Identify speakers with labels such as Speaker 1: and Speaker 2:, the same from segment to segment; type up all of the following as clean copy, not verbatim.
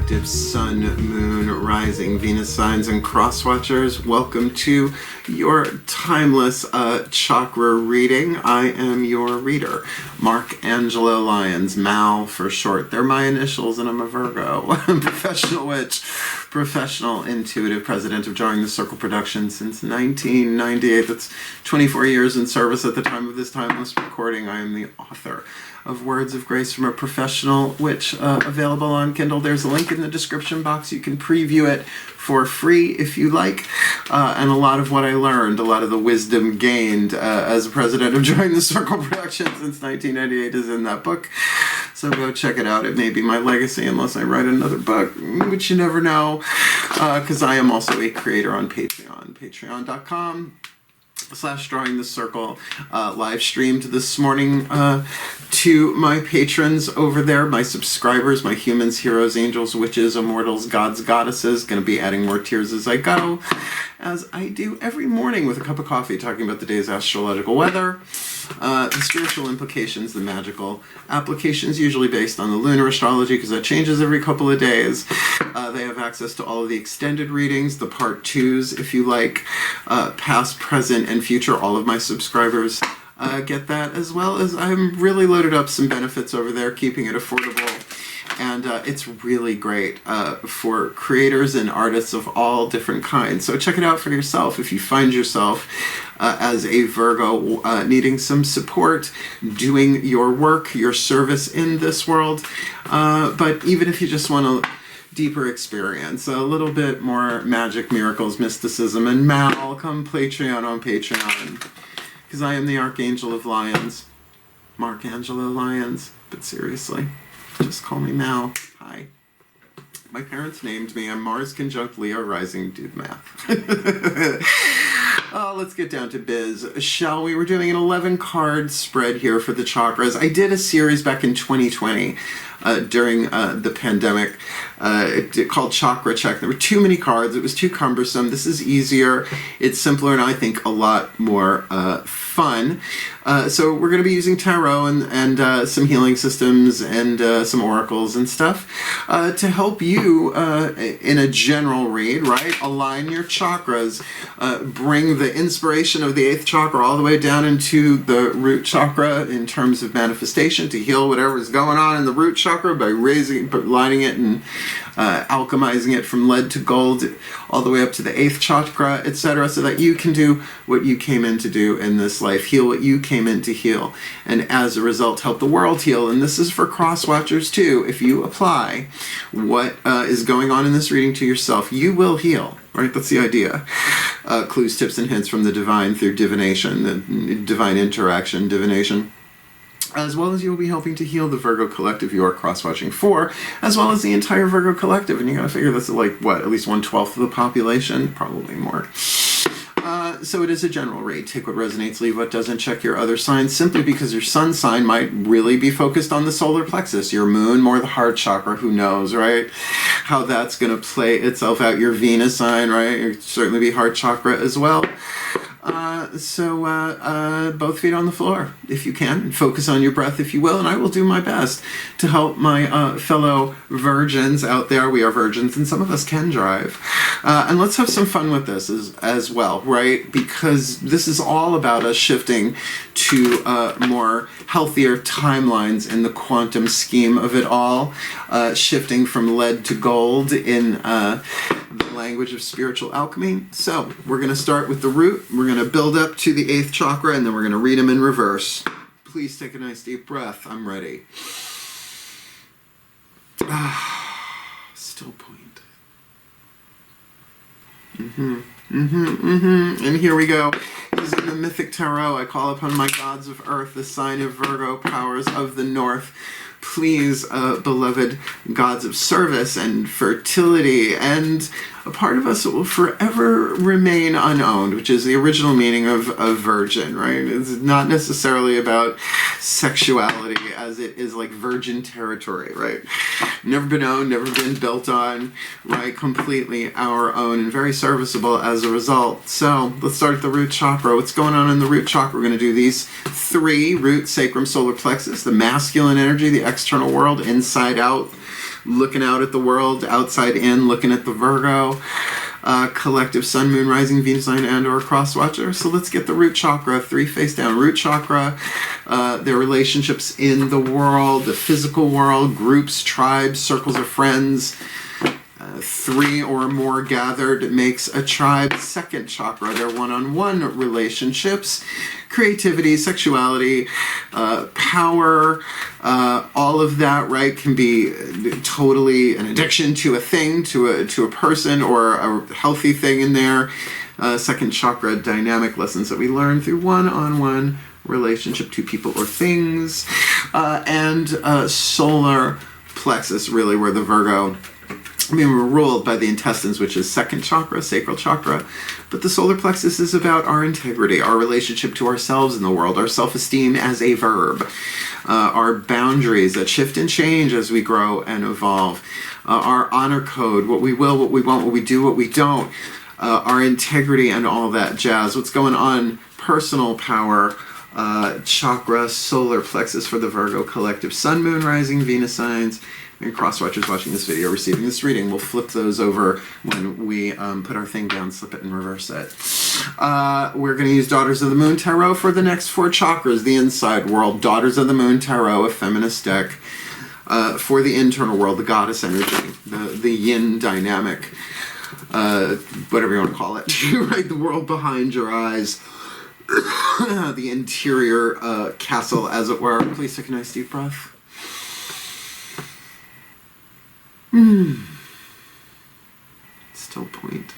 Speaker 1: collective sun, moon, rising, Venus signs, and cross watchers. Welcome to your timeless chakra reading. I am your reader, Angelo, Lyons, Mal for short. They're my initials, and I'm a Virgo. I'm professional witch, professional intuitive, president of Drawing the Circle Productions since 1998. That's 24 years in service at the time of this timeless recording. I am the author of Words of Grace from a Professional Witch, available on Kindle. There's a link in the description box. You can preview it for free if you like. And a lot of what I learned, a lot of the wisdom gained as president of Drawing the Circle Productions since 1998 is in that book. So go check it out. It may be my legacy unless I write another book, which you never know, because I am also a creator on Patreon, patreon.com/drawing the circle. Live streamed this morning to my patrons over there, my subscribers, my humans, heroes, angels, witches, immortals, gods, goddesses. Going to be adding more tiers as I go, as I do every morning with a cup of coffee, talking about the day's astrological weather, the spiritual implications, the magical applications, usually based on the lunar astrology, because that changes every couple of days. They have access to all of the extended readings, the part twos, if you like, past, present, and future. All of my subscribers get that, as well as I'm really loaded up some benefits over there, keeping it affordable. And it's really great for creators and artists of all different kinds. So check it out for yourself if you find yourself as a Virgo needing some support, doing your work, your service in this world. But even if you just want a deeper experience, a little bit more magic, miracles, mysticism, and Mal, come Patreon on Patreon. Because I am the Archangel of Lyons, Angelo Lyons. But seriously, just call me Mal. Hi. My parents named me. I'm Mars conjunct Leo rising. Do the math. Let's get down to biz, shall we? We're doing an 11-card spread here for the chakras. I did a series back in 2020 during the pandemic called Chakra Check. There were too many cards. It was too cumbersome. This is easier. It's simpler, and I think a lot more fun. So we're going to be using tarot and some healing systems and some oracles and stuff to help you in a general read, right? Align your chakras, bring the inspiration of the 8th chakra all the way down into the root chakra in terms of manifestation to heal whatever is going on in the root chakra by lining it and alchemizing it from lead to gold all the way up to the 8th chakra, etc., so that you can do what you came in to do in this life, heal what you came in to heal, and as a result help the world heal. And this is for cross watchers too. If you apply what is going on in this reading to yourself, you will heal. Right, that's the idea. Clues, tips, and hints from the divine through divination, the divine interaction, divination. As well as you'll be helping to heal the Virgo collective you are cross-watching for, as well as the entire Virgo collective. And you gotta figure this is like, what, at least 1/12 of the population? Probably more. So it is a general read. Take what resonates, leave what doesn't. Check your other signs, simply because your sun sign might really be focused on the solar plexus. Your moon, more the heart chakra, who knows, right? How that's going to play itself out. Your Venus sign, right? It'll certainly be heart chakra as well. So both feet on the floor, if you can, and focus on your breath, if you will, and I will do my best to help my fellow virgins out there. We are virgins, and some of us can drive. And let's have some fun with this as well, right? Because this is all about us shifting to more healthier timelines in the quantum scheme of it all, shifting from lead to gold in the language of spiritual alchemy. So we're going to start with the root. We're going to build up to the 8th chakra, and then we're going to read them in reverse. Please take a nice deep breath. I'm ready. Still point. And here we go. This is in the Mythic Tarot. I call upon my gods of earth, the sign of Virgo, powers of the north. Please, beloved gods of service and fertility, and a part of us that will forever remain unowned, which is the original meaning of virgin, right? It's not necessarily about sexuality as it is like virgin territory, right? Never been owned, never been built on, right? Completely our own and very serviceable as a result. So let's start at the root chakra. What's going on in the root chakra? We're going to do these 3: root, sacrum, solar plexus, the masculine energy, the external world, inside out, looking out at the world, outside in, looking at the Virgo collective Sun, Moon, Rising, Venus sign, and or cross watcher. So let's get the root chakra, 3 face down. Root chakra, their relationships in the world, the physical world, groups, tribes, circles of friends. 3 or more gathered makes a tribe. Second chakra, their one-on-one relationships, creativity, sexuality, power, all of that, right, can be totally an addiction to a thing, to a person, or a healthy thing in there. Second chakra, dynamic lessons that we learn through one-on-one relationship to people or things. And solar plexus, really, where the Virgo, we're ruled by the intestines, which is second chakra, sacral chakra, but the solar plexus is about our integrity, our relationship to ourselves in the world, our self-esteem as a verb, our boundaries that shift and change as we grow and evolve, our honor code, what we will, what we want, what we do, what we don't, our integrity and all that jazz. What's going on? Personal power, chakra, solar plexus for the Virgo collective, Sun, Moon, Rising, Venus signs, and cross-watchers watching this video, receiving this reading. We'll flip those over when we put our thing down, slip it, and reverse it. We're going to use Daughters of the Moon Tarot for the next 4 chakras, the inside world. Daughters of the Moon Tarot, a feminist deck. For the internal world, the goddess energy, the yin dynamic, whatever you want to call it, right? The world behind your eyes, the interior castle, as it were. Please take a nice deep breath. Still point.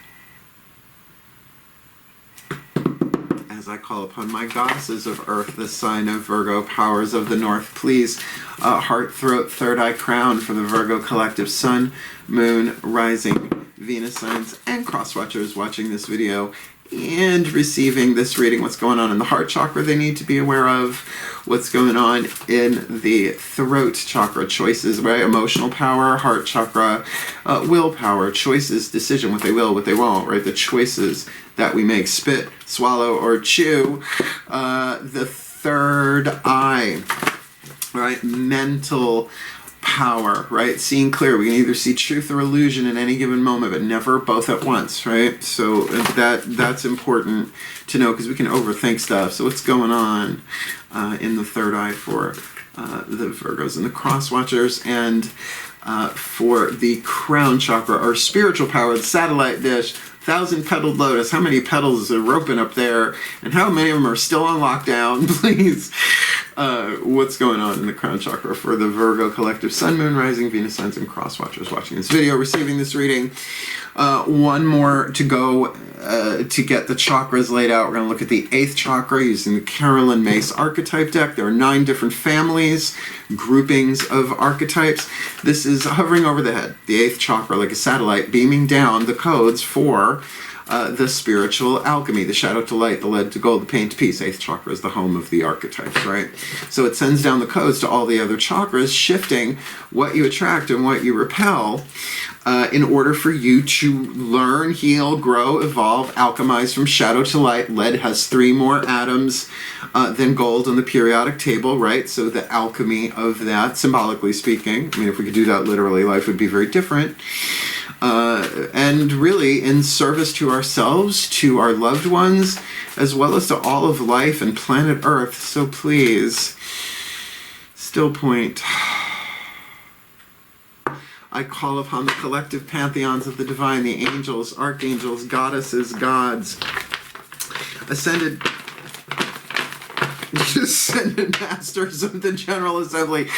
Speaker 1: As I call upon my goddesses of earth, the sign of Virgo, powers of the north, please, heart, throat, third eye, crown for the Virgo collective, Sun, Moon, Rising, Venus signs, and cross watchers watching this video and receiving this reading. What's going on in the heart chakra they need to be aware of, what's going on in the throat chakra, choices, right? Emotional power, heart chakra, willpower, choices, decision, what they will, what they won't, right? The choices that we make, spit, swallow, or chew. The third eye, right? Mental power, right? Seeing clear. We can either see truth or illusion in any given moment, but never both at once, right? So that's important to know, because we can overthink stuff. So what's going on in the third eye for the Virgos and the cross watchers, and for the crown chakra, our spiritual power, the satellite dish, 1,000-petaled lotus. How many petals are roping up there, and how many of them are still on lockdown? Please. What's going on in the crown chakra for the Virgo collective, Sun, Moon, Rising, Venus signs, and cross watchers watching this video, receiving this reading. One more to go to get the chakras laid out. We're going to look at the 8th chakra using the Carolyn Myss archetype deck. There are 9 different families, groupings of archetypes. This is hovering over the head, the 8th chakra, like a satellite, beaming down the codes for the spiritual alchemy, the shadow to light, the lead to gold, the pain to peace. 8th chakra is the home of the archetypes, right? So it sends down the codes to all the other chakras, shifting what you attract and what you repel in order for you to learn, heal, grow, evolve, alchemize from shadow to light. Lead has 3 more atoms than gold on the periodic table, right? So the alchemy of that, symbolically speaking, I mean, if we could do that literally, life would be very different. And really in service to ourselves, to our loved ones, as well as to all of life and planet Earth. So please, still point. I call upon the collective pantheons of the divine, the angels, archangels, goddesses, gods, ascended masters of the General Assembly,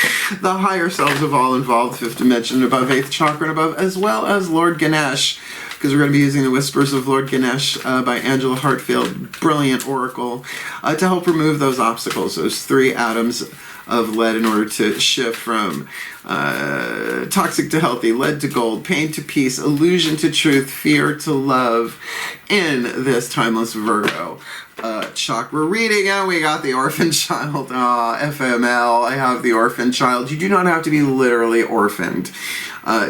Speaker 1: the higher selves of all involved, 5th dimension, above 8th chakra and above, as well as Lord Ganesh, because we're going to be using the Whispers of Lord Ganesh by Angelo Hartfield, brilliant oracle, to help remove those obstacles, those 3 atoms of lead, in order to shift from toxic to healthy, lead to gold, pain to peace, illusion to truth, fear to love, in this timeless Virgo chakra reading, and we got the orphan child. FML, I have the orphan child. You do not have to be literally orphaned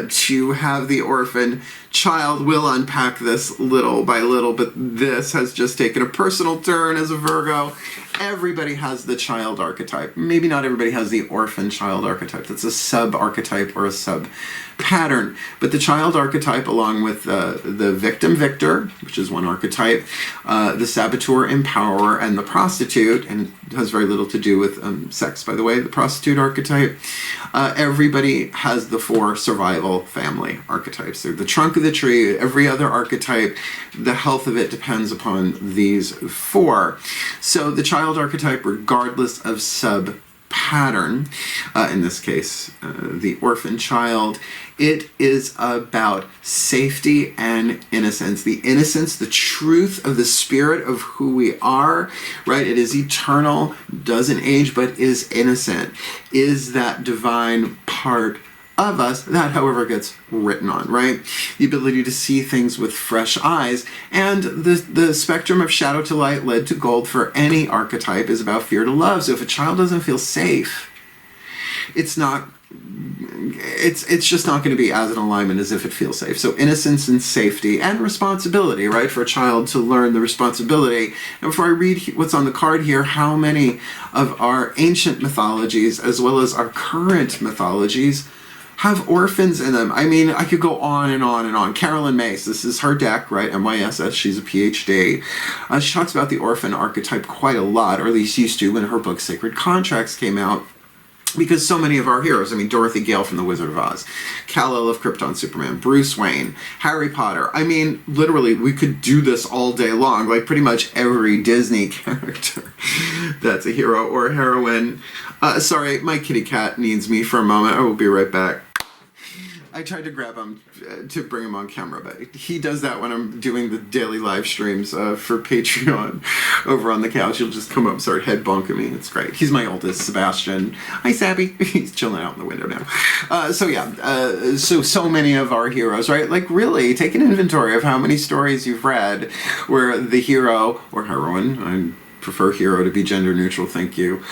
Speaker 1: to have the orphan child. We'll unpack this little by little, but this has just taken a personal turn as a Virgo. Everybody has the child archetype. Maybe not everybody has the orphan child archetype. That's a sub-archetype or a sub-pattern. But the child archetype, along with the victim-victor, which is one archetype, the saboteur-empowerer, and the prostitute, and it has very little to do with sex, by the way, the prostitute archetype, everybody has the 4 survival family archetypes. They're the trunk of the tree. Every other archetype, the health of it depends upon these 4. So the child archetype, regardless of sub-pattern, in this case, the orphan child, it is about safety and innocence. The innocence, the truth of the spirit of who we are, right? It is eternal, doesn't age, but is innocent, is that divine part of us that, however, gets written on, right? The ability to see things with fresh eyes. And the spectrum of shadow to light, lead to gold for any archetype is about fear to love. So if a child doesn't feel safe, it's just not going to be as in alignment as if it feels safe. So innocence and safety and responsibility, right? For a child to learn the responsibility. And before I read what's on the card here, how many of our ancient mythologies, as well as our current mythologies, have orphans in them? I mean, I could go on and on and on. Carolyn Myss, this is her deck, right? MYSS, she's a PhD. She talks about the orphan archetype quite a lot, or at least used to when her book Sacred Contracts came out. Because so many of our heroes, I mean, Dorothy Gale from The Wizard of Oz, Kal-El of Krypton Superman, Bruce Wayne, Harry Potter. I mean, literally, we could do this all day long. Like, pretty much every Disney character that's a hero or a heroine. Sorry, my kitty cat needs me for a moment. I will be right back. I tried to grab him to bring him on camera, but he does that when I'm doing the daily live streams for Patreon over on the couch. He'll just come up and start head bonking me. It's great. He's my oldest, Sebastian. Hi, Sabby. He's chilling out in the window now. So many of our heroes, right? Like, really, take an inventory of how many stories you've read where the hero or heroine, prefer hero to be gender neutral, thank you,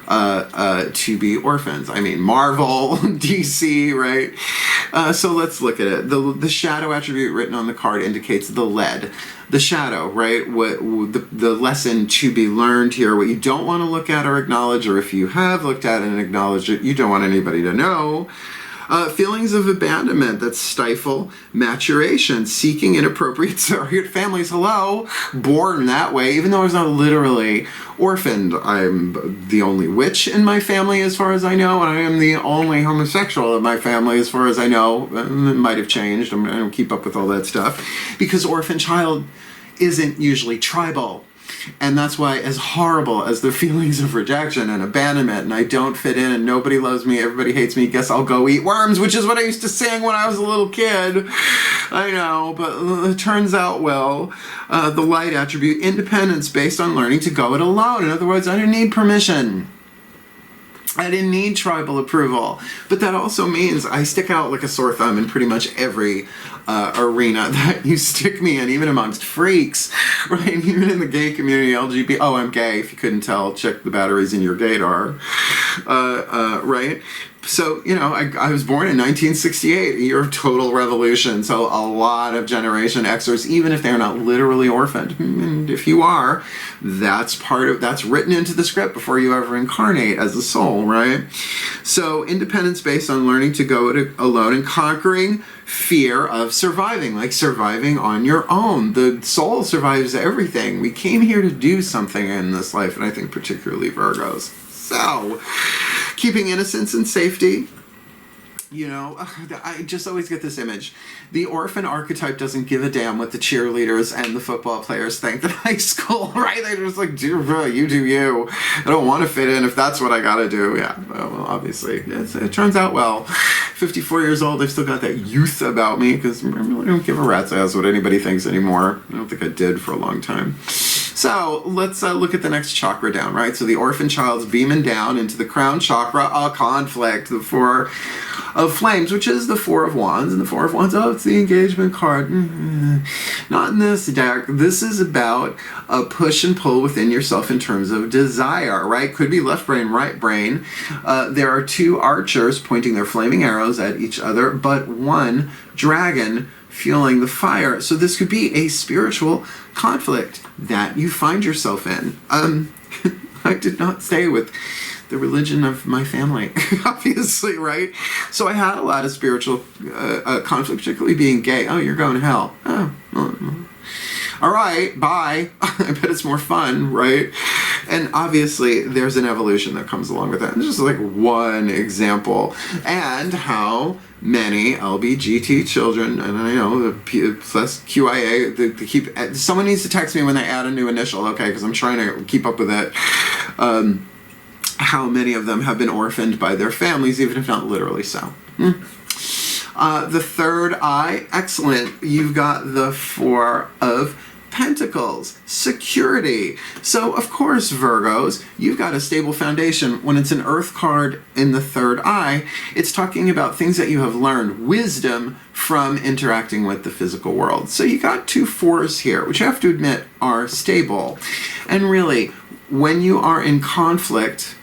Speaker 1: to be orphans. I mean, Marvel, DC, right? So let's look at it. The shadow attribute written on the card indicates the lead. The shadow, right? What the lesson to be learned here, what you don't want to look at or acknowledge, or if you have looked at it and acknowledged it, you don't want anybody to know. Feelings of abandonment that stifle maturation, seeking inappropriate surrogate families. Hello, born that way, even though I was not literally orphaned. I'm the only witch in my family as far as I know, and I am the only homosexual in my family as far as I know. It might have changed. I don't keep up with all that stuff, because orphan child isn't usually tribal. And that's why, as horrible as the feelings of rejection and abandonment, and I don't fit in and nobody loves me, everybody hates me, guess I'll go eat worms, which is what I used to sing when I was a little kid. I know, but it turns out well. The light attribute, independence based on learning to go it alone. In other words, I didn't need permission. I didn't need tribal approval. But that also means I stick out like a sore thumb in pretty much every arena that you stick me in, even amongst freaks, right? Even in the gay community, LGBT. Oh, I'm gay. If you couldn't tell, check the batteries in your gaydar, right? So, you know, I was born in 1968, a year of total revolution. So a lot of Generation Xers, even if they're not literally orphaned, and if you are, that's written into the script before you ever incarnate as a soul, right? So independence based on learning to go it alone and conquering fear of surviving, like surviving on your own. The soul survives everything. We came here to do something in this life, and I think particularly Virgos. So, keeping innocence and safety. You know, I just always get this image. The orphan archetype doesn't give a damn what the cheerleaders and the football players think in high school, right? They're just like, you do you. I don't want to fit in if that's what I gotta do. Yeah, well, obviously, it turns out well. 54 years old, I've still got that youth about me, because I really don't give a rat's ass what anybody thinks anymore. I don't think I did for a long time. So let's look at the next chakra down, right? So the orphan child's beaming down into the crown chakra, a conflict. of Flames, which is the Four of Wands. And the Four of Wands, oh, it's the engagement card. Not in this deck. This is about a push and pull within yourself in terms of desire, right? Could be left brain, right brain. There are two archers pointing their flaming arrows at each other, but one dragon fueling the fire. So this could be a spiritual conflict that you find yourself in. I did not stay with the religion of my family, obviously, right? So I had a lot of spiritual conflict, particularly being gay. Oh, you're going to hell. Oh, all right, bye. I bet it's more fun, right? And obviously, there's an evolution that comes along with that. It's just like one example. And how many LBGT children, and I know the plus QIA, they keep. Someone needs to text me when they add a new initial, okay? Because I'm trying to keep up with it. How many of them have been orphaned by their families, even if not literally so. The third eye, excellent. You've got the Four of Pentacles, security. So, of course, Virgos, you've got a stable foundation. When it's an Earth card in the third eye, it's talking about things that you have learned, wisdom from interacting with the physical world. So you got two fours here, which I have to admit are stable. And really, when you are in conflict,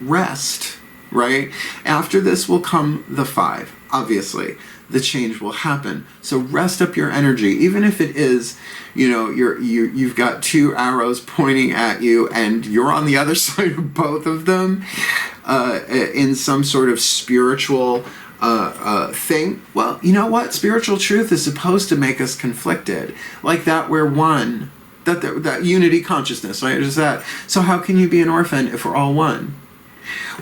Speaker 1: rest, right? After this will come the five. Obviously, the change will happen. So rest up your energy, even if it is, you know, you've got two arrows pointing at you and you're on the other side of both of them in some sort of spiritual thing. Well, you know what? Spiritual truth is supposed to make us conflicted. Like that we're one. That unity consciousness, right? Is that. So how can you be an orphan if we're all one?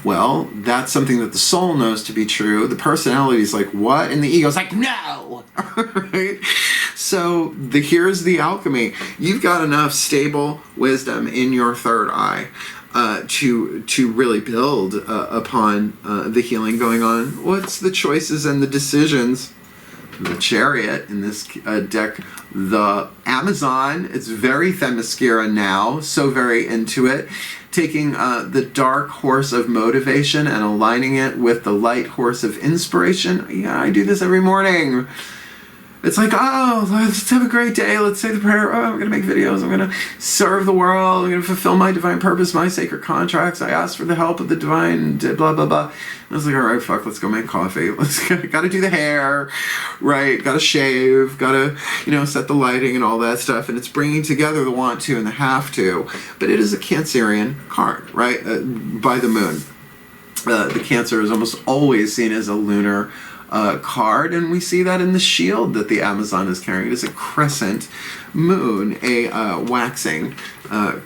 Speaker 1: Well, that's something that the soul knows to be true. The personality is like, what? And the ego's like, no! Right? So here's the alchemy. You've got enough stable wisdom in your third eye to really build upon the healing going on. What's the choices and the decisions? The Chariot in this deck, the Amazon. It's very Themyscira now, so very into it. Taking the dark horse of motivation and aligning it with the light horse of inspiration. Yeah, I do this every morning. It's like, oh, let's have a great day. Let's say the prayer. Oh, I'm going to make videos. I'm going to serve the world. I'm going to fulfill my divine purpose, my sacred contracts. I ask for the help of the divine, blah, blah, blah. I was like, all right, fuck, let's go make coffee. Got to do the hair, right? Got to shave. Got to, set the lighting and all that stuff. And it's bringing together the want to and the have to. But it is a Cancerian card, right? By the moon. The Cancer is almost always seen as a lunar card, and we see that in the shield that the Amazon is carrying. It is a crescent moon, a waxing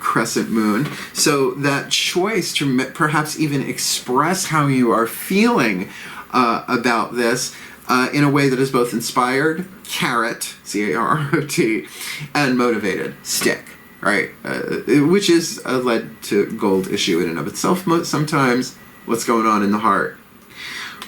Speaker 1: crescent moon. So that choice to perhaps even express how you are feeling about this in a way that is both inspired, carrot, C-A-R-O-T, and motivated, stick. Right, which is a lead to gold issue in and of itself sometimes. What's going on in the heart?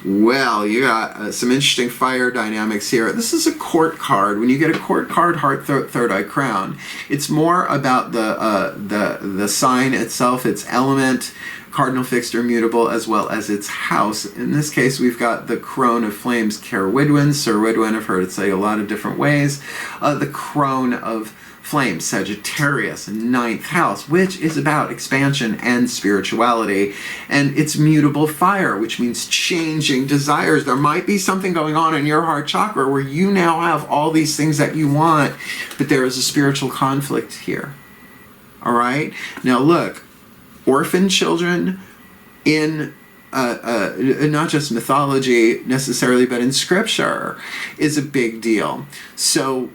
Speaker 1: Well, you got some interesting fire dynamics here. This is a court card. When you get a court card, heart, third eye, crown, it's more about the sign itself, its element, cardinal, fixed, or mutable, as well as its house. In this case, we've got the Crone of Flames, Cerwydwen. Cerwydwen, I've heard it say a lot of different ways. The Crone of Flames, Sagittarius, ninth house, which is about expansion and spirituality, and it's mutable fire, which means changing desires. There might be something going on in your heart chakra where you now have all these things that you want, but there is a spiritual conflict here. All right? Now look, orphan children in not just mythology necessarily, but in scripture is a big deal. So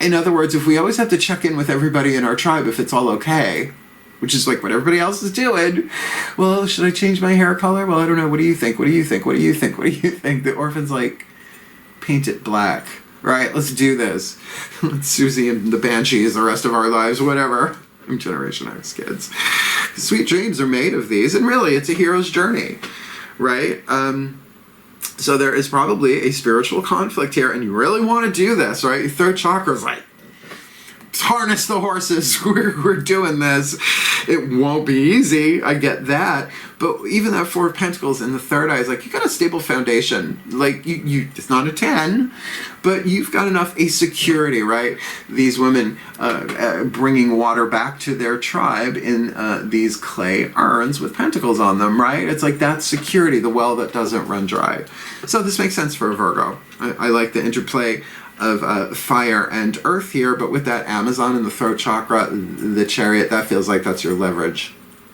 Speaker 1: in other words, if we always have to check in with everybody in our tribe if it's all okay, which is like what everybody else is doing, well, should I change my hair color? Well, I don't know. What do you think? What do you think? What do you think? What do you think? The orphan's like, paint it black, right? Let's do this. Susie and the Banshees the rest of our lives, whatever. I'm Generation X kids. Sweet dreams are made of these, and really, it's a hero's journey, right? So there is probably a spiritual conflict here, and you really want to do this, right? Your third chakra is like, harness the horses. We're doing this. It won't be easy. I get that. But even that Four of Pentacles in the third eye is like, you got a stable foundation. Like, you it's not a 10, but you've got enough a security, right? These women bringing water back to their tribe in these clay urns with pentacles on them, right? It's like that security, the well that doesn't run dry. So this makes sense for a Virgo. I like the interplay of fire and earth here, but with that Amazon in the throat chakra, the Chariot, that feels like that's your leverage.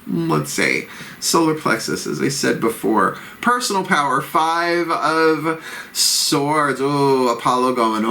Speaker 1: Let's say solar plexus, as I said before. Personal power, 5 of Swords. Oh, Apollo going,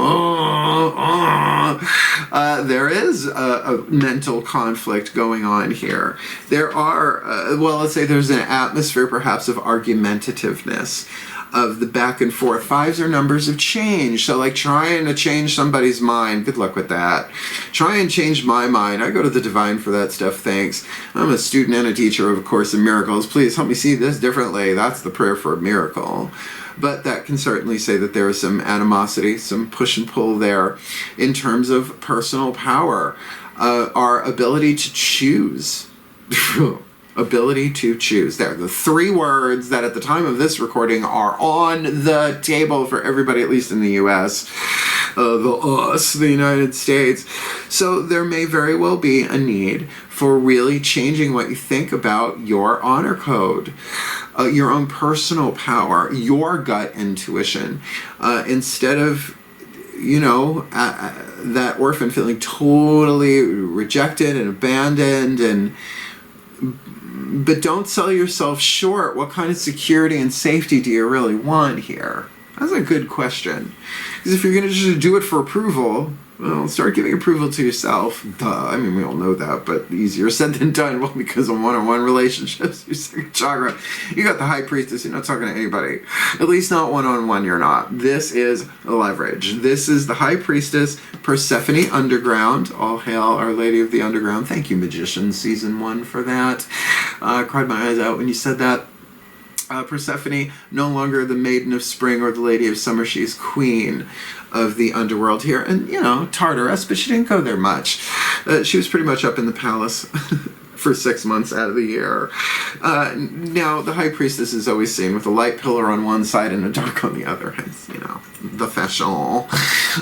Speaker 1: there is a mental conflict going on here. There are, well, let's say there's an atmosphere perhaps of argumentativeness, of the back and forth. 5s are numbers of change. So like trying to change somebody's mind. Good luck with that. Try and change my mind. I go to the divine for that stuff, thanks. I'm a student and a teacher of A Course in Miracles. Please help me see this differently. That's the prayer for a miracle. But that can certainly say that there is some animosity, some push and pull there in terms of personal power. Our ability to choose. Ability to choose. There, the 3 words that at the time of this recording are on the table for everybody, at least in the US, the United States. So there may very well be a need for really changing what you think about your honor code, your own personal power, your gut intuition, instead of, you know, that orphan feeling totally rejected and abandoned and but don't sell yourself short. What kind of security and safety do you really want here? That's a good question. Because if you're going to just do it for approval, well, start giving approval to yourself. Duh. I mean, we all know that, but easier said than done. Well, because of one-on-one relationships, your second chakra, you got the High Priestess. You're not talking to anybody. At least not one-on-one, you're not. This is leverage. This is the High Priestess, Persephone Underground. All hail Our Lady of the Underground. Thank you, Magician Season 1, for that. I cried my eyes out when you said that. Persephone, no longer the Maiden of Spring or the Lady of Summer. She's queen of the underworld here. And, you know, Tartarus, but she didn't go there much. She was pretty much up in the palace for 6 months out of the year. Now, the High Priestess is always seen with a light pillar on one side and a dark on the other. Hence, you know, the fashion,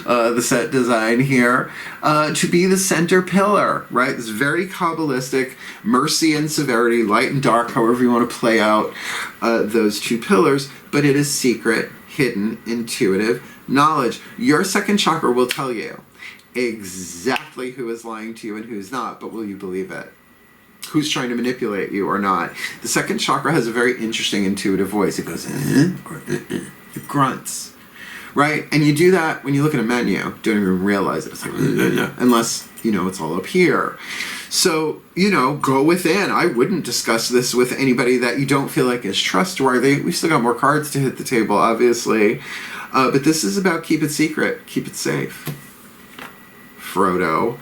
Speaker 1: the set design here. To be the center pillar, right? This very Kabbalistic mercy and severity, light and dark, however you want to play out those 2 pillars. But it is secret, hidden, intuitive knowledge. Your second chakra will tell you exactly who is lying to you and who's not, but will you believe it? Who's trying to manipulate you or not? The second chakra has a very interesting intuitive voice. It goes, or it grunts, right? And you do that when you look at a menu. Don't even realize it. It's like, unless, you know, it's all up here. So, you know, go within. I wouldn't discuss this with anybody that you don't feel like is trustworthy. We've still got more cards to hit the table, obviously. But this is about keep it secret, keep it safe. Frodo.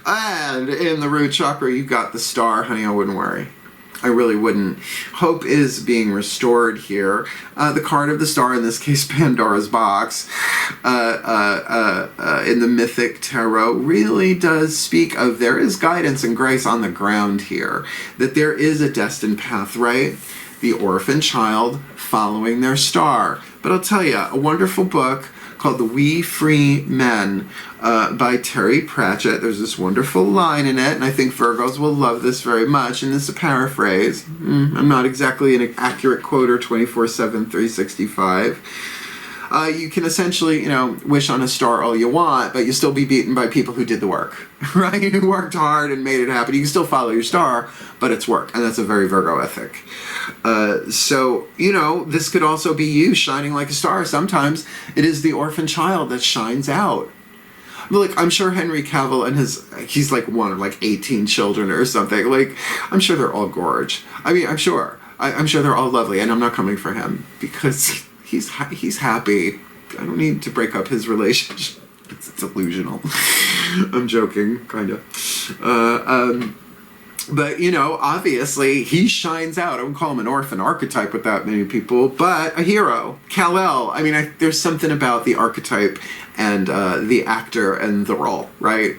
Speaker 1: And in the root chakra, you've got the Star. Honey, I wouldn't worry. I really wouldn't. Hope is being restored here. The card of the Star, in this case Pandora's box, in the Mythic Tarot, really does speak of there is guidance and grace on the ground here. That there is a destined path, right? The orphan child following their star. But I'll tell you, a wonderful book called The We Free Men by Terry Pratchett. There's this wonderful line in it, and I think Virgos will love this very much, and this is a paraphrase. I'm not exactly an accurate quoter 24/7, 365. You can essentially, you know, wish on a star all you want, but you'll still be beaten by people who did the work, right? Who worked hard and made it happen. You can still follow your star, but it's work, and that's a very Virgo ethic. So, you know, this could also be you shining like a star. Sometimes it is the orphan child that shines out. Like, I'm sure Henry Cavill and he's like one of like 18 children or something. Like, I'm sure they're all gorge. I mean, I'm sure they're all lovely, and I'm not coming for him because he's happy. I don't need to break up his relationship. It's delusional. I'm joking, kind of. But, you know, obviously, he shines out. I wouldn't call him an orphan archetype with that many people, but a hero. Kal-El. I mean, there's something about the archetype and the actor and the role, right?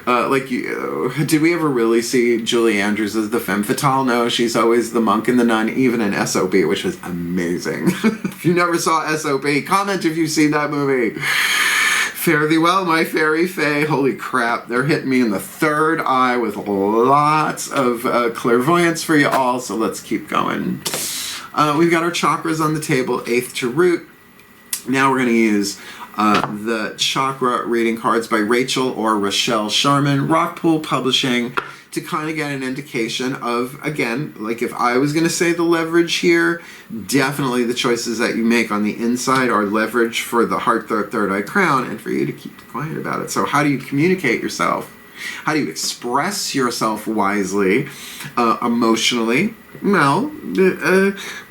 Speaker 1: Did we ever really see Julie Andrews as the femme fatale? No, she's always the monk and the nun, even in S.O.B., which was amazing. If you never saw S.O.B., comment if you've seen that movie. Fare thee well, my fairy fae. Holy crap, they're hitting me in the third eye with lots of clairvoyance for you all, so let's keep going. We've got our chakras on the table, 8th to root. Now we're going to use the chakra reading cards by Rachel or Rochelle Sharman, Rockpool Publishing, to kind of get an indication of, again, like if I was going to say the leverage here, definitely the choices that you make on the inside are leverage for the heart, third eye, crown, and for you to keep quiet about it. So how do you communicate yourself? How do you express yourself wisely, emotionally? Well,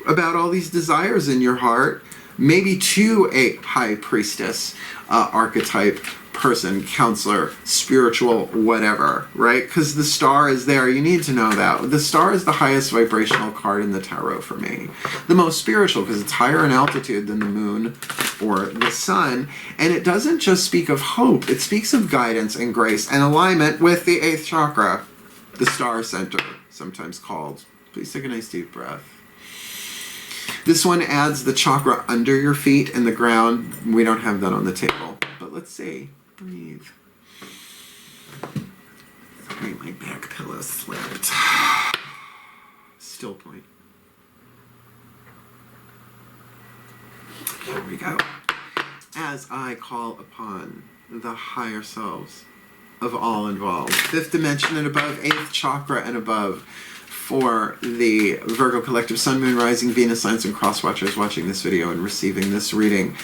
Speaker 1: about all these desires in your heart, maybe to a high priestess archetype person, counselor, spiritual, whatever, right? Because the star is there. You need to know that. The star is the highest vibrational card in the tarot for me. The most spiritual because it's higher in altitude than the moon or the sun. And it doesn't just speak of hope. It speaks of guidance and grace and alignment with the 8th chakra, the star center, sometimes called. Please take a nice deep breath. This one adds the chakra under your feet and the ground. We don't have that on the table. But let's see. Breathe. Sorry, my back pillow slipped. Still point. Here we go. As I call upon the higher selves of all involved, 5th dimension and above, 8th chakra and above, for the Virgo Collective Sun, Moon, Rising, Venus, Lions, and Cross Watchers watching this video and receiving this reading.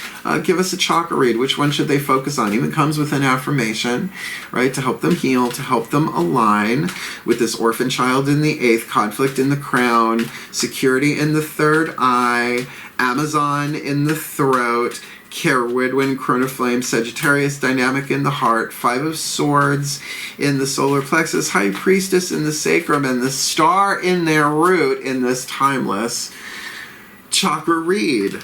Speaker 1: Give us a chakra read. Which one should they focus on? Even comes with an affirmation, right, to help them heal, to help them align with this orphan child in the 8th, conflict in the crown, security in the 3rd eye, Amazon in the throat, Caridwen, Chronoflame, Sagittarius, dynamic in the heart, 5 of Swords in the solar plexus, High Priestess in the sacrum, and the star in their root in this timeless chakra read.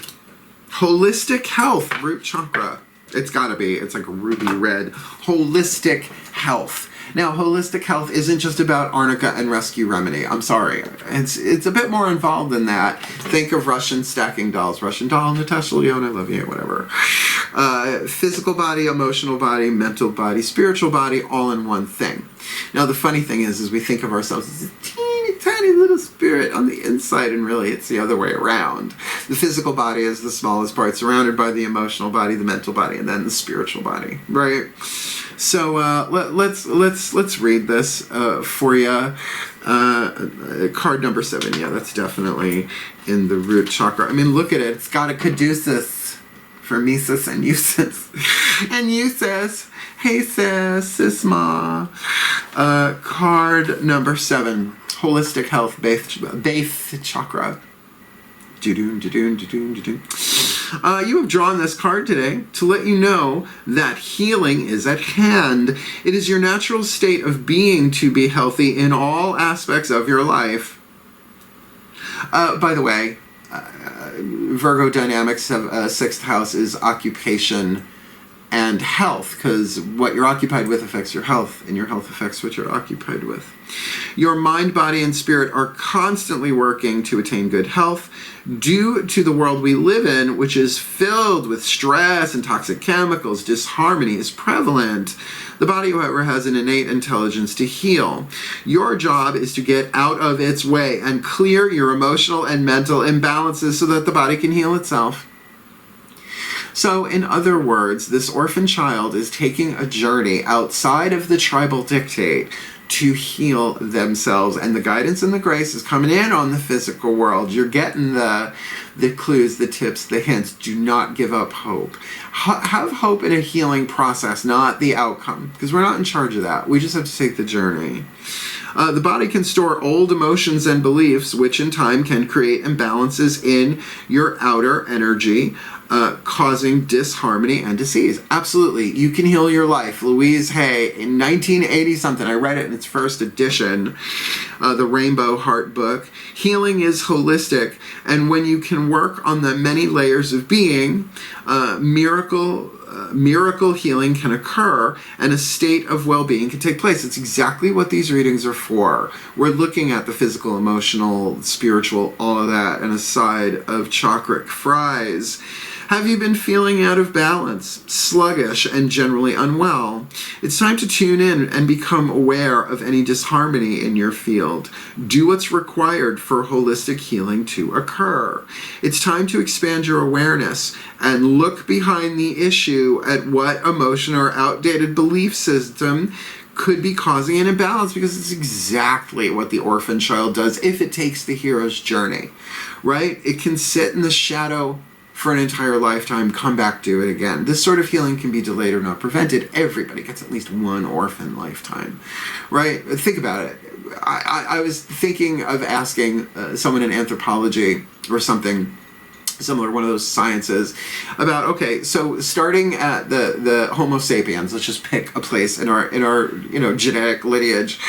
Speaker 1: Holistic health, root chakra. It's gotta be. It's like ruby red. Holistic health. Now, holistic health isn't just about arnica and rescue remedy. I'm sorry. It's a bit more involved than that. Think of Russian stacking dolls. Russian doll, Natasha Leone, I love you, whatever. Physical body, emotional body, mental body, spiritual body, all in one thing. Now, the funny thing is we think of ourselves as a teeny tiny little spirit on the inside, and really it's the other way around. The physical body is the smallest part, surrounded by the emotional body, the mental body, and then the spiritual body, right? So let's read this for you. Card number 7, yeah, that's definitely in the root chakra. I mean, look at it. It's got a caduceus for Myss and Eustace. And Eustace, hey sis ma. Card number 7, holistic health, base chakra. You have drawn this card today to let you know that healing is at hand. It is your natural state of being to be healthy in all aspects of your life. By the way, Virgo dynamics have 6th house is occupation and health, because what you're occupied with affects your health, and your health affects what you're occupied with. Your mind, body, and spirit are constantly working to attain good health due to the world we live in, which is filled with stress and toxic chemicals. Disharmony is prevalent. The body, however, has an innate intelligence to heal. Your job is to get out of its way and clear your emotional and mental imbalances so that the body can heal itself. So, in other words, this orphan child is taking a journey outside of the tribal dictate to heal themselves, and the guidance and the grace is coming in on the physical world. You're getting the clues, the tips, the hints. Do not give up hope. Have hope in a healing process, not the outcome, because we're not in charge of that. We just have to take the journey. The body can store old emotions and beliefs, which in time can create imbalances in your outer energy, causing disharmony and disease. Absolutely. You can heal your life. Louise Hay, in 1980-something, I read it in its first edition, the Rainbow Heart book. Healing is holistic, and when you can work on the many layers of being, miracle healing can occur, and a state of well-being can take place. It's exactly what these readings are for. We're looking at the physical, emotional, spiritual, all of that, and a side of chakric fries. Have you been feeling out of balance, sluggish, and generally unwell? It's time to tune in and become aware of any disharmony in your field. Do what's required for holistic healing to occur. It's time to expand your awareness and look behind the issue at what emotion or outdated belief system could be causing an imbalance, because it's exactly what the orphan child does if it takes the hero's journey, right? It can sit in the shadow for an entire lifetime, come back, do it again. This sort of healing can be delayed or not prevented. Everybody gets at least one orphan lifetime, right? Think about it. I was thinking of asking someone in anthropology or something similar, one of those sciences, about, okay, so starting at the Homo sapiens, let's just pick a place in our genetic lineage,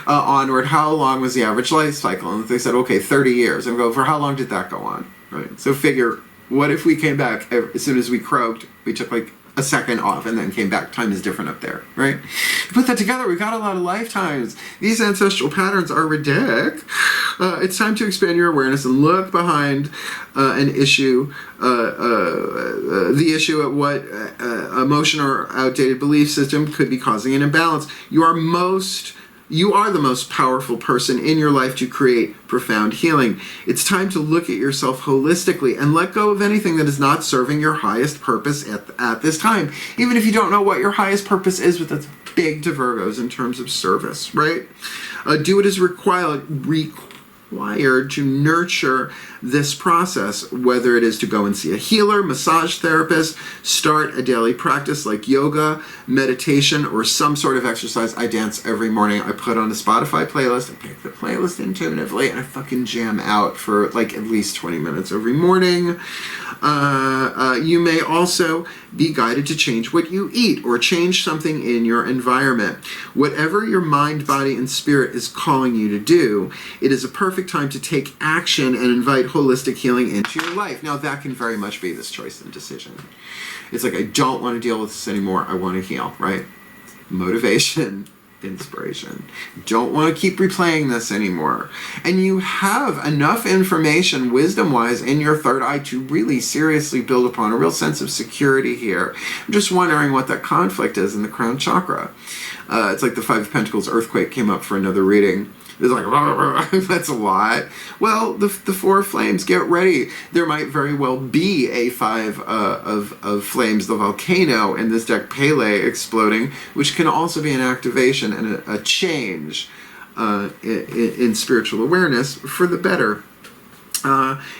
Speaker 1: onward, how long was the average life cycle? And they said, okay, 30 years. And we go, for how long did that go on, right? So figure, what if we came back as soon as we croaked, we took like a second off and then came back? Time is different up there, right? Put that together, we've got a lot of lifetimes. These ancestral patterns are ridiculous. It's time to expand your awareness and look behind an issue, the issue at what emotion or outdated belief system could be causing an imbalance. You are the most powerful person in your life to create profound healing. It's time to look at yourself holistically and let go of anything that is not serving your highest purpose at this time. Even if you don't know what your highest purpose is, but that's big to Virgos in terms of service, right? Do what is required to nurture this process, whether it is to go and see a healer, massage therapist, start a daily practice like yoga, meditation, or some sort of exercise. I dance every morning. I put on a Spotify playlist, I pick the playlist intuitively, and I fucking jam out for like at least 20 minutes every morning. You may also be guided to change what you eat or change something in your environment. Whatever your mind, body, and spirit is calling you to do, it is a perfect time to take action and invite holistic healing into your life. Now, that can very much be this choice and decision. It's like, I don't want to deal with this anymore. I want to heal, right? Motivation, inspiration. Don't want to keep replaying this anymore. And you have enough information, wisdom-wise, in your third eye to really seriously build upon a real sense of security here. I'm just wondering what that conflict is in the crown chakra. It's like the Five of Pentacles earthquake came up for another reading. It's like, that's a lot. Well, the Four of Flames, get ready. There might very well be a Five of Flames, the volcano in this deck, Pele, exploding, which can also be an activation and a change in spiritual awareness for the better.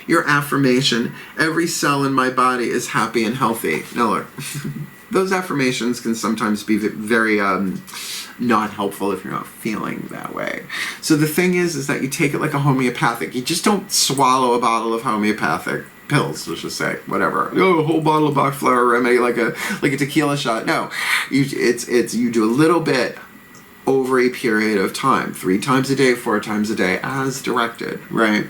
Speaker 1: Your affirmation, every cell in my body is happy and healthy. Now look, those affirmations can sometimes be very not helpful if you're not feeling that way. So the thing is that you take it like a homeopathic. You just don't swallow a bottle of homeopathic pills, let's just say, whatever. Oh, a whole bottle of Bach flower remedy like a tequila shot. No, you do a little bit over a period of time, 3 times a day, 4 times a day, as directed, right?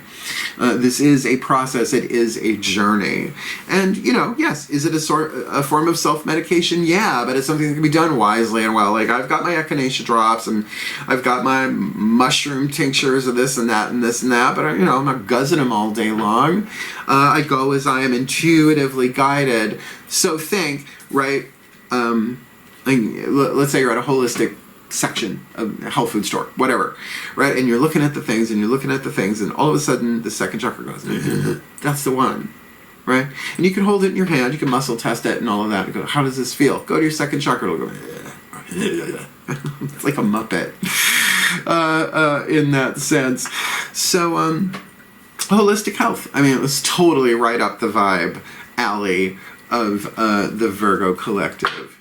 Speaker 1: This is a process. It is a journey. And, yes, is it a form of self-medication? Yeah, but it's something that can be done wisely and well. Like, I've got my echinacea drops, and I've got my mushroom tinctures of this and that and this and that, but, I'm not guzzing them all day long. I go as I am intuitively guided. So think, right, let's say you're at a holistic section of a health food store, whatever, right? And you're looking at the things, and all of a sudden the second chakra goes, that's the one, right? And you can hold it in your hand, you can muscle test it and all of that, and go, how does this feel? Go to your second chakra, it'll go, it's like a Muppet, in that sense. So, holistic health, it was totally right up the vibe alley of the Virgo collective.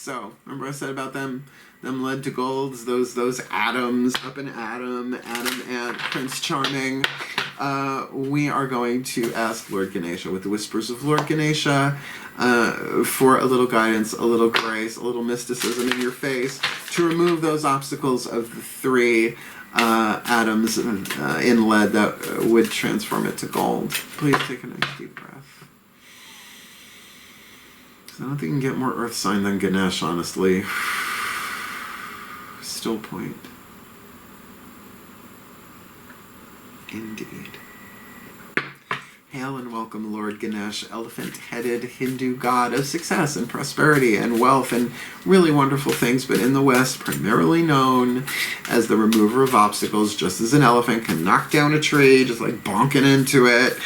Speaker 1: So, remember I said about them lead to golds, those atoms, up in Adam and Prince Charming. We are going to ask Lord Ganesha, with the whispers of Lord Ganesha, for a little guidance, a little grace, a little mysticism in your face, to remove those obstacles of the 3 atoms in lead that would transform it to gold. Please take a nice deep breath. I don't think you can get more earth sign than Ganesh, honestly. Still point. Indeed. Hail and welcome, Lord Ganesh, elephant-headed Hindu god of success and prosperity and wealth and really wonderful things, but in the West primarily known as the remover of obstacles, just as an elephant can knock down a tree, just like bonking into it.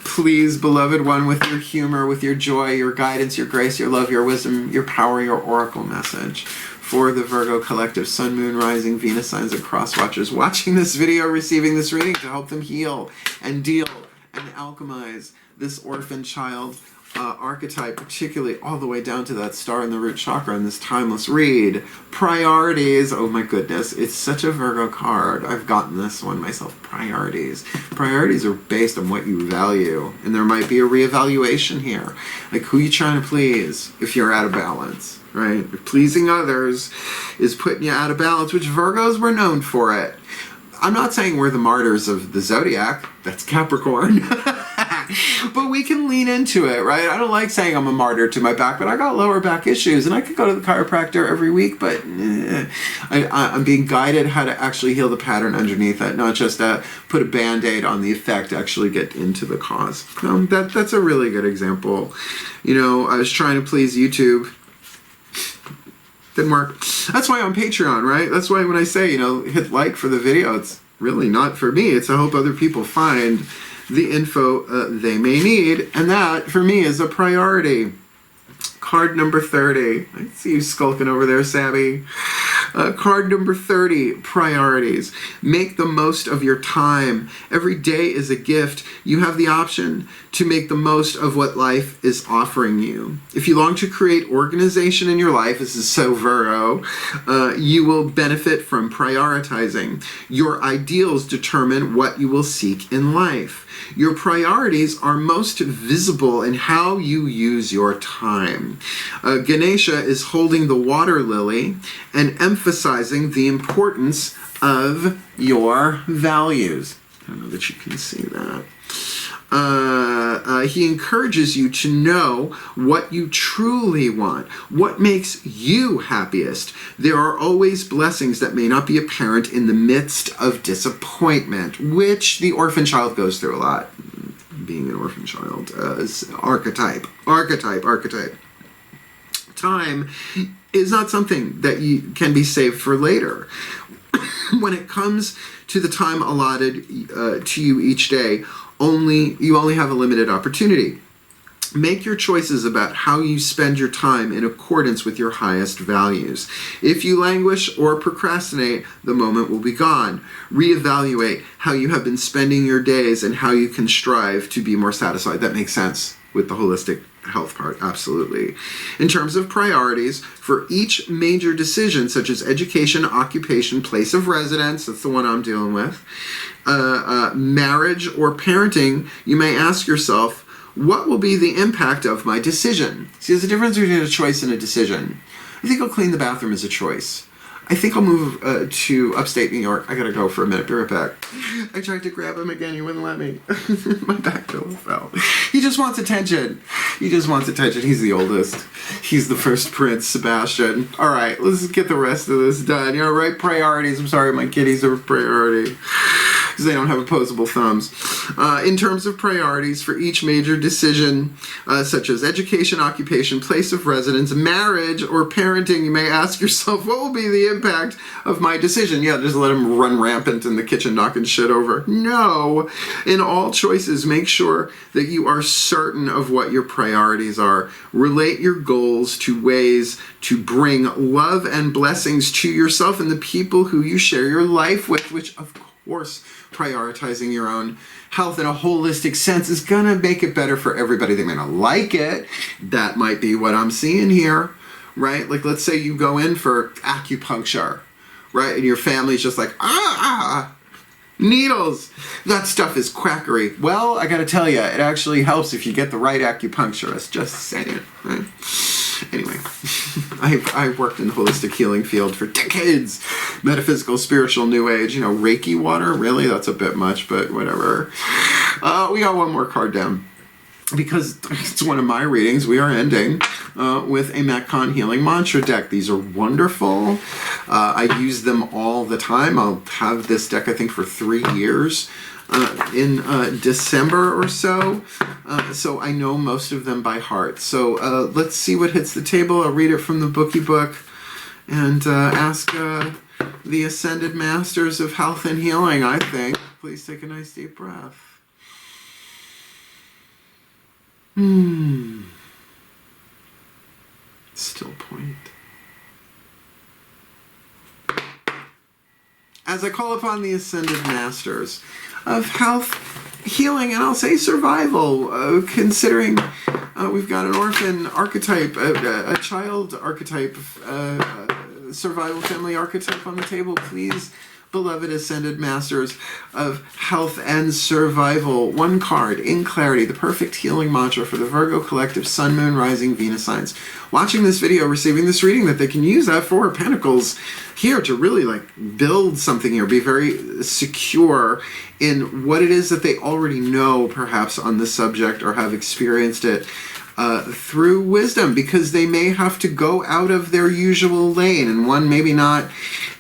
Speaker 1: Please, beloved one, with your humor, with your joy, your guidance, your grace, your love, your wisdom, your power, your oracle message, for the Virgo collective, sun, moon, rising, Venus signs, and cross watchers watching this video, receiving this reading, to help them heal and deal and alchemize this orphan child archetype, particularly all the way down to that star in the root chakra in this timeless read. Priorities, oh my goodness, it's such a Virgo card. I've gotten this one myself. Priorities. Priorities are based on what you value, and there might be a reevaluation here. Like, who you trying to please if you're out of balance, right? If pleasing others is putting you out of balance, which Virgos were known for it. I'm not saying we're the martyrs of the zodiac. That's Capricorn. But we can lean into it, right? I don't like saying I'm a martyr to my back, but I got lower back issues, and I could go to the chiropractor every week, but I'm being guided how to actually heal the pattern underneath it, not just put a Band-Aid on the effect, actually get into the cause. That's a really good example. You know, I was trying to please YouTube. Didn't work. That's why I'm on Patreon, right? That's why when I say, you know, hit like for the video, it's really not for me. It's to hope other people find the info they may need, and that, for me, is a priority. Card number 30. I see you skulking over there, Sabby. Card number 30, priorities. Make the most of your time. Every day is a gift. You have the option to make the most of what life is offering you. If you long to create organization in your life, this is so Virgo, you will benefit from prioritizing. Your ideals determine what you will seek in life. Your priorities are most visible in how you use your time. Ganesha is holding the water lily and emphasizing the importance of your values. I don't know that you can see that. He encourages you to know what you truly want, what makes you happiest. There are always blessings that may not be apparent in the midst of disappointment, which the orphan child goes through a lot. Being an orphan child, archetype. Time is not something that you can be saved for later. When it comes to the time allotted to you each day, you only have a limited opportunity. Make your choices about how you spend your time in accordance with your highest values. If you languish or procrastinate, the moment will be gone. Reevaluate how you have been spending your days and how you can strive to be more satisfied. That makes sense with the holistic health part, absolutely. In terms of priorities, for each major decision, such as education, occupation, place of residence, that's the one I'm dealing with, marriage or parenting, you may ask yourself, what will be the impact of my decision? See, there's a difference between a choice and a decision. I think I'll clean the bathroom as a choice. I think I'll move to upstate New York. I gotta go for a minute. Be right back. I tried to grab him again. He wouldn't let me. My back pillow fell. He just wants attention. He just wants attention. He's the oldest. He's the first prince, Sebastian. All right, let's get the rest of this done. You know, right? Priorities. I'm sorry, my kitties are a priority. Because they don't have opposable thumbs. In terms of priorities for each major decision, such as education, occupation, place of residence, marriage, or parenting, you may ask yourself, what will be the impact of my decision? Yeah, just let him run rampant in the kitchen knocking shit over. No. In all choices, make sure that you are certain of what your priorities are. Relate your goals to ways to bring love and blessings to yourself and the people who you share your life with, which, of course, prioritizing your own health in a holistic sense is gonna make it better for everybody. They may not like it. That might be what I'm seeing here. right? Like, let's say you go in for acupuncture, right? And your family's just like, needles. That stuff is quackery. Well, I gotta tell you, it actually helps if you get the right acupuncturist. Just saying, right? Anyway, I've worked in the holistic healing field for decades. Metaphysical, spiritual, new age, Reiki water. Really? That's a bit much, but whatever. We got one more card down. Because it's one of my readings, we are ending with a Metcon Healing Mantra deck. These are wonderful. I use them all the time. I'll have this deck, I think, for 3 years in December or so. So I know most of them by heart. So let's see what hits the table. I'll read it from the Bookie Book and ask the Ascended Masters of Health and Healing, I think. Please take a nice deep breath. Still point. As I call upon the Ascended Masters of Health, Healing, and I'll say survival, considering we've got an orphan archetype, a child archetype, survival family archetype on the table, please, beloved Ascended Masters of Health and Survival. One card, in clarity, the perfect healing mantra for the Virgo collective Sun, Moon, Rising, Venus signs. Watching this video, receiving this reading, that they can use that Four of Pentacles here to really build something here, be very secure in what it is that they already know perhaps on the subject or have experienced it through wisdom, because they may have to go out of their usual lane and one maybe not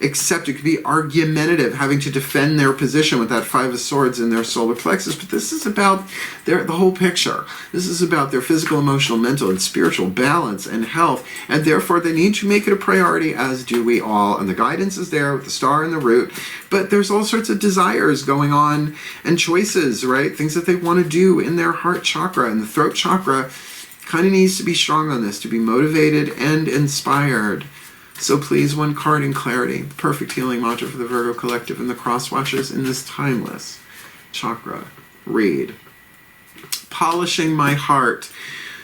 Speaker 1: accept. It could be argumentative, having to defend their position with that Five of Swords in their solar plexus. But this is about the whole picture. This is about their physical, emotional, mental, and spiritual balance and health, and therefore they need to make it a priority, as do we all. And the guidance is there with the star and the root, but there's all sorts of desires going on and choices, right? Things that they want to do in their heart chakra, and the throat chakra kind of needs to be strong on this to be motivated and inspired. So please, one card in clarity, the perfect healing mantra for the Virgo collective and the cross watchers in this timeless chakra read. Polishing my heart.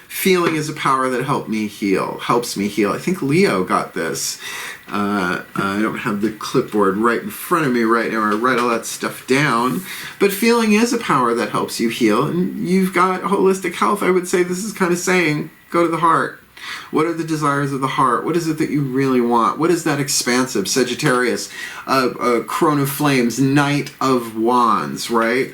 Speaker 1: Feeling is a power that helps me heal. I think Leo got this. I don't have the clipboard right in front of me right now. I write all that stuff down. But feeling is a power that helps you heal. And you've got holistic health. I would say this is kind of saying, go to the heart. What are the desires of the heart? What is it that you really want? What is that expansive Sagittarius, Crone of Flames, Knight of Wands, right?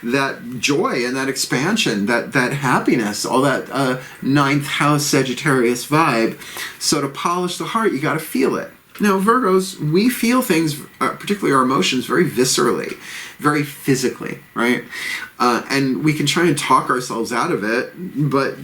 Speaker 1: That joy and that expansion, that happiness, all that ninth house Sagittarius vibe. So to polish the heart, you got to feel it. Now, Virgos, we feel things, particularly our emotions, very viscerally, very physically, right? And we can try and talk ourselves out of it, but,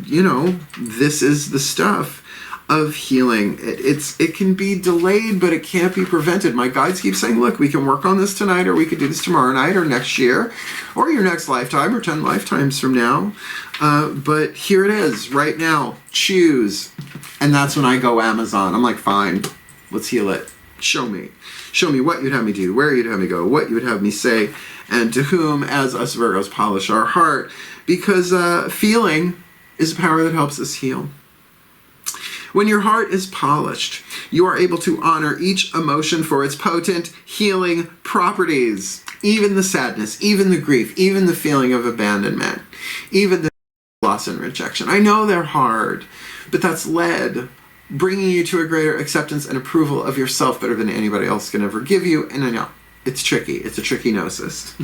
Speaker 1: this is the stuff of healing. It can be delayed, but it can't be prevented. My guides keep saying, look, we can work on this tonight, or we could do this tomorrow night, or next year, or your next lifetime, or 10 lifetimes from now. But here it is, right now. Choose. And that's when I go Amazon. I'm like, fine. Let's heal it. Show me. Show me what you'd have me do, where you'd have me go, what you would have me say, and to whom, as us Virgos, polish our heart. Because feeling is a power that helps us heal. When your heart is polished, you are able to honor each emotion for its potent healing properties. Even the sadness, even the grief, even the feeling of abandonment, even the loss and rejection. I know they're hard, but that's lead, bringing you to a greater acceptance and approval of yourself better than anybody else can ever give you. And I know, it's tricky. It's a tricky gnosis.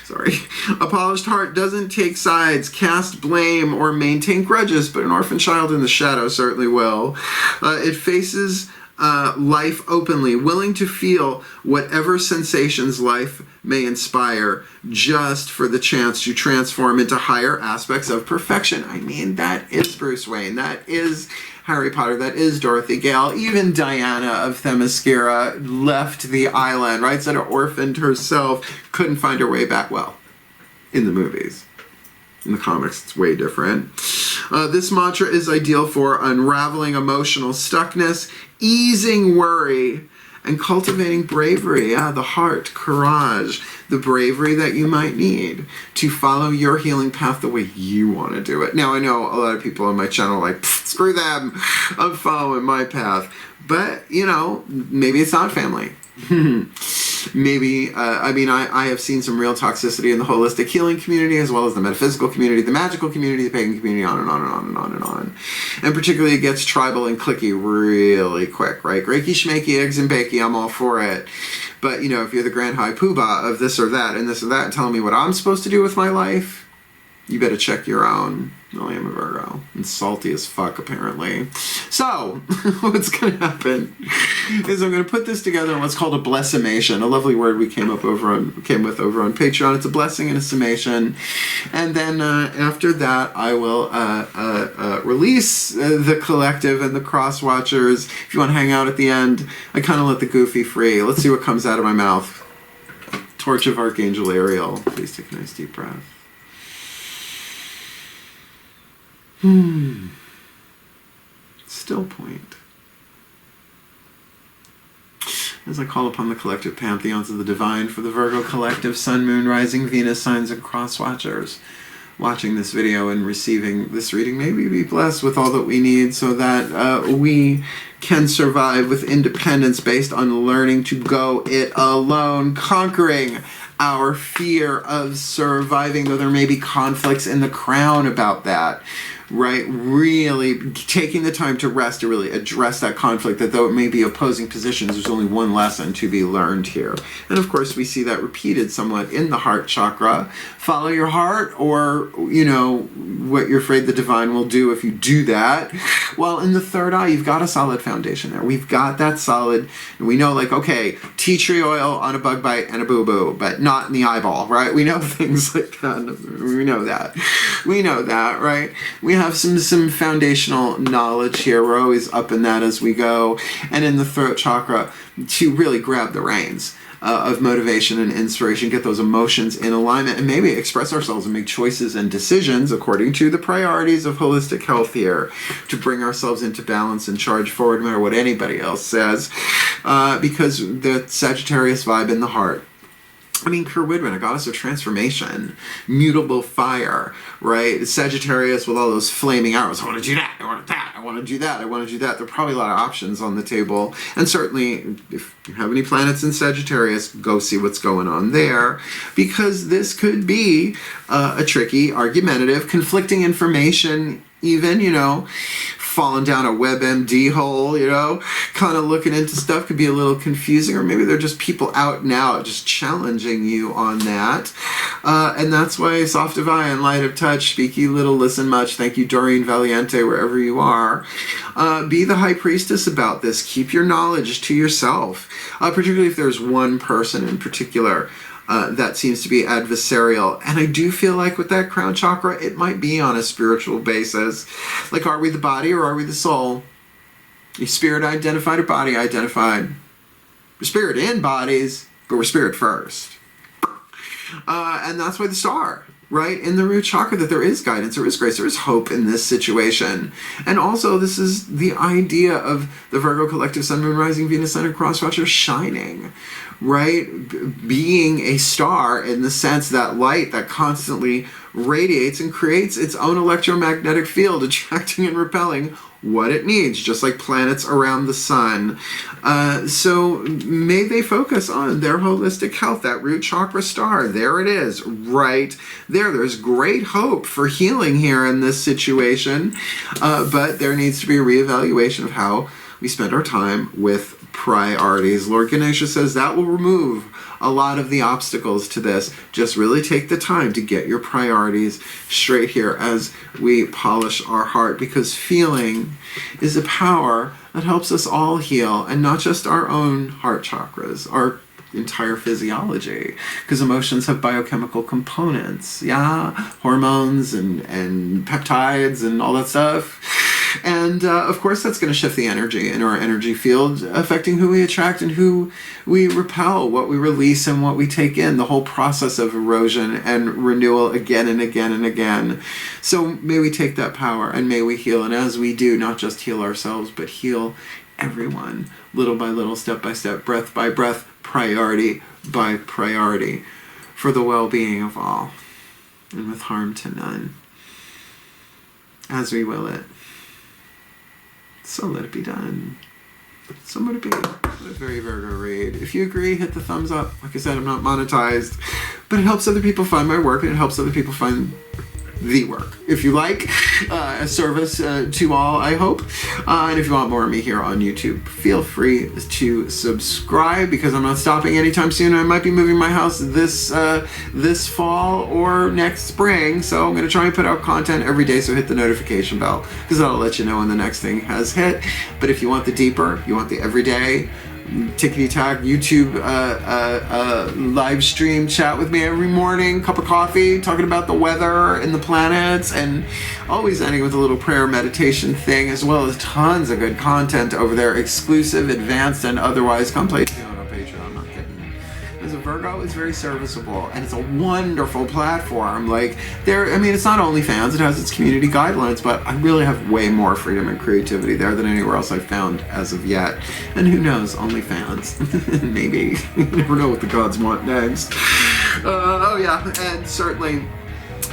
Speaker 1: Sorry. A polished heart doesn't take sides, cast blame, or maintain grudges, but an orphan child in the shadow certainly will. It faces life openly, willing to feel whatever sensations life may inspire, just for the chance to transform into higher aspects of perfection. I mean, that is Bruce Wayne. That is Harry Potter. That is Dorothy Gale. Even Diana of Themyscira left the island, right? Sort of orphaned herself, couldn't find her way back. Well, in the movies. In the comics, it's way different. This mantra is ideal for unraveling emotional stuckness, easing worry, and cultivating bravery, the heart, courage, the bravery that you might need to follow your healing path the way you want to do it. Now, I know a lot of people on my channel are like, screw them, I'm following my path. But, you know, maybe it's not family. Maybe, I have seen some real toxicity in the holistic healing community, as well as the metaphysical community, the magical community, the pagan community, on and on and on and on and on. And particularly it gets tribal and cliquey really quick, right? Reiki, schmakey, eggs and bakey, I'm all for it. But, you know, if you're the grand high poobah of this or that and this or that, telling me what I'm supposed to do with my life, you better check your own. I am a Virgo. And salty as fuck, apparently. So, what's going to happen is I'm going to put this together in what's called a blessimation, a lovely word we came with over on Patreon. It's a blessing and a summation. And then after that, I will release the collective and the cross watchers. If you want to hang out at the end, I kind of let the goofy free. Let's see what comes out of my mouth. Torch of Archangel Ariel. Please take a nice deep breath. Still point. As I call upon the collective pantheons of the divine for the Virgo collective, Sun, Moon, Rising, Venus, signs, and cross watchers watching this video and receiving this reading, maybe be blessed with all that we need so that we can survive with independence based on learning to go it alone, conquering our fear of surviving, though there may be conflicts in the crown about that. Right, really taking the time to rest to really address that conflict, that though it may be opposing positions, there's only one lesson to be learned here. And of course, we see that repeated somewhat in the heart chakra. Follow your heart, or, you know, what you're afraid the divine will do if you do that. Well, in the third eye, you've got a solid foundation there. We've got that solid, and we know, like, okay, tea tree oil on a bug bite and a boo-boo, but not in the eyeball, right? We know things like that. We know that. We know that, right? We have some foundational knowledge here. We're always up in that as we go. And in the throat chakra, to really grab the reins of motivation and inspiration, get those emotions in alignment, and maybe express ourselves and make choices and decisions according to the priorities of holistic health here, to bring ourselves into balance and charge forward no matter what anybody else says, because the Sagittarius vibe in the heart. I mean, Kerwidwin, a goddess of transformation, mutable fire, right? Sagittarius with all those flaming arrows. I want to do that. I want that. I want to do that. I want to do that. There are probably a lot of options on the table. And certainly, if you have any planets in Sagittarius, go see what's going on there. Because this could be a tricky, argumentative, conflicting information, even, you know, falling down a WebMD hole, you know, kind of looking into stuff could be a little confusing, or maybe they're just people out and out just challenging you on that. And that's why soft of eye and light of touch, speak ye little, listen much. Thank you, Doreen Valiente, wherever you are. Be the high priestess about this. Keep your knowledge to yourself, particularly if there's one person in particular that seems to be adversarial. And I do feel like with that crown chakra, it might be on a spiritual basis. Like, are we the body or are we the soul? Is spirit identified or body identified? We're spirit in bodies, but we're spirit first. And that's why the star, right, in the root chakra, that there is guidance, there is grace, there is hope in this situation. And also, this is the idea of the Virgo collective, Sun, Moon, Rising, Venus, Sun, and Cross Watcher shining, right? Being a star in the sense that light that constantly radiates and creates its own electromagnetic field, attracting and repelling what it needs, just like planets around the sun. So may they focus on their holistic health, that root chakra star. There it is, right there. There's great hope for healing here in this situation, but there needs to be a reevaluation of how we spend our time with priorities. Lord Ganesha says that will remove a lot of the obstacles to this. Just really take the time to get your priorities straight here as we polish our heart, because feeling is a power that helps us all heal, and not just our own heart chakras, our entire physiology, because emotions have biochemical components, hormones and peptides and all that stuff. And of course that's going to shift the energy in our energy field, affecting who we attract and who we repel, what we release and what we take in, the whole process of erosion and renewal again and again and again. So may we take that power and may we heal, and as we do, not just heal ourselves, but heal everyone, little by little, step by step, breath by breath, priority by priority, for the well-being of all, and with harm to none, as we will it. So let it be done. So let it be. What a very VIRGO read. If you agree, hit the thumbs up. Like I said, I'm not monetized, but it helps other people find my work, and it helps other people find the work. If you like, a service to all, I hope. And if you want more of me here on YouTube, feel free to subscribe, because I'm not stopping anytime soon. I might be moving my house this fall or next spring, so I'm going to try and put out content every day, so hit the notification bell, because that'll let you know when the next thing has hit. But if you want the deeper, you want the everyday, tickety-tack YouTube live stream chat with me every morning, cup of coffee, talking about the weather and the planets, and always ending with a little prayer meditation thing, as well as tons of good content over there, exclusive, advanced, and otherwise. Come play on Patreon. I'm not kidding. As a Virgo, it's very serviceable, and it's a wonderful platform. Like, I mean, it's not OnlyFans, it has its community guidelines, but I really have way more freedom and creativity there than anywhere else I've found as of yet. And who knows, OnlyFans. Maybe. You never know what the gods want next. Oh yeah, and certainly,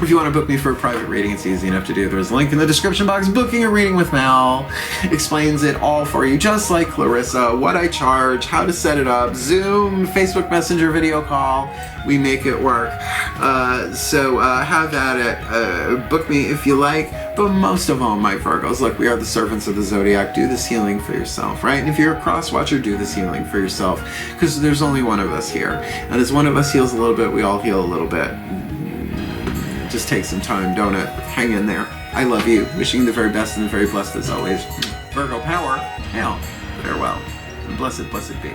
Speaker 1: if you want to book me for a private reading, it's easy enough to do. There's a link in the description box. Booking a reading with Mel explains it all for you, just like Clarissa. What I charge, how to set it up, Zoom, Facebook Messenger video call. We make it work. So have at it. Book me if you like. But most of all, my Virgos, look, we are the servants of the zodiac. Do this healing for yourself, right? And if you're a cross watcher, do this healing for yourself, because there's only one of us here. And as one of us heals a little bit, we all heal a little bit. Just take some time, don't it? Hang in there. I love you. Wishing you the very best and the very blessed as always. Virgo power, hail, farewell, and blessed, blessed be.